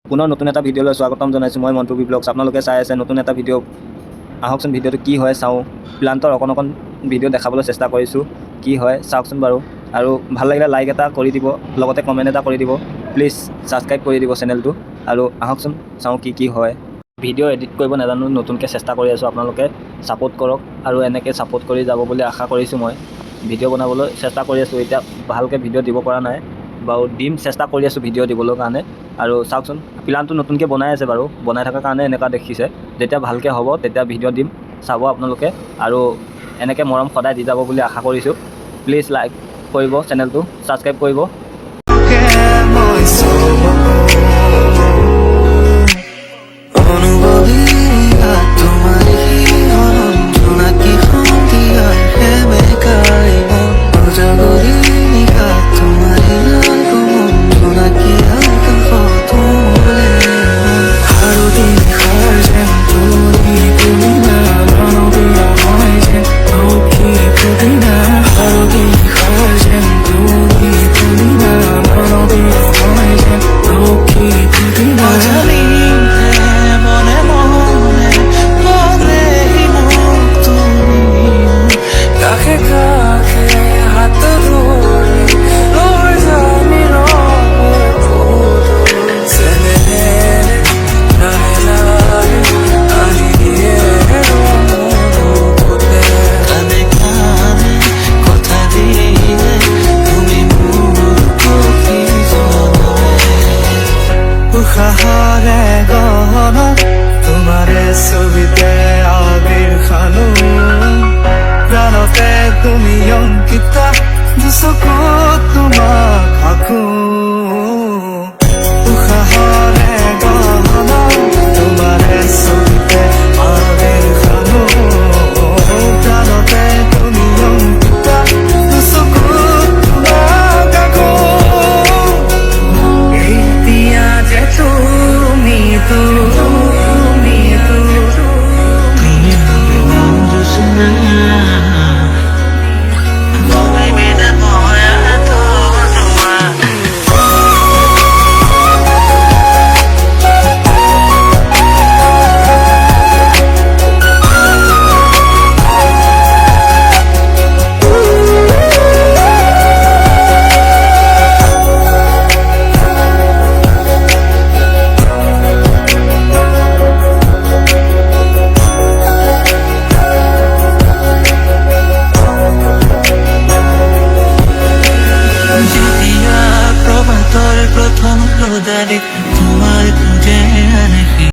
পুনৰ নতুন এটা ভিডিঅ'লৈ স্বাগতম জনাইছোঁ। মই মন্টু ব্লগছ। আপোনালোকে চাই আছে নতুন এটা ভিডিঅ'। আহকচোন ভিডিঅ'টো কি হয় চাওঁ। প্লান্টৰ অকণ ভিডিঅ' দেখাবলৈ চেষ্টা কৰিছোঁ, কি হয় চাওকচোন বাৰু। আৰু ভাল লাগিলে লাইক এটা কৰি দিব, লগতে কমেণ্ট এটা কৰি দিব। প্লিজ ছাবস্ক্ৰাইব কৰি দিব চেনেলটো। আৰু আহকচোন চাওঁ কি হয়। ভিডিঅ' এডিট কৰিব নাজানো, নতুনকৈ চেষ্টা কৰি আছোঁ। আপোনালোকে ছাপোৰ্ট কৰক আৰু এনেকৈ ছাপোৰ্ট কৰি যাব বুলি আশা কৰিছোঁ। মই ভিডিঅ' বনাবলৈ চেষ্টা কৰি আছোঁ, এতিয়া ভালকৈ ভিডিঅ' দিব পৰা নাই বাৰু, দিম চেষ্টা কৰি আছোঁ ভিডিঅ' দিবলৈ কাৰণে। আৰু চাওকচোন প্লানটো নতুনকৈ বনাই আছে বাৰু, বনাই থকাৰ কাৰণে এনেকুৱা দেখিছে। যেতিয়া ভালকৈ হ'ব তেতিয়া ভিডিঅ' দিম, চাব আপোনালোকে। আৰু এনেকৈ মৰম সদায় দি যাব বুলি আশা কৰিছোঁ। প্লিজ লাইক কৰিব, চেনেলটো ছাবস্ক্ৰাইব কৰিব। তোমারে ছবিতে আবির খানো প্রাণতে তুমি অঙ্কিতা দুচকুত তোমাক আঁকো।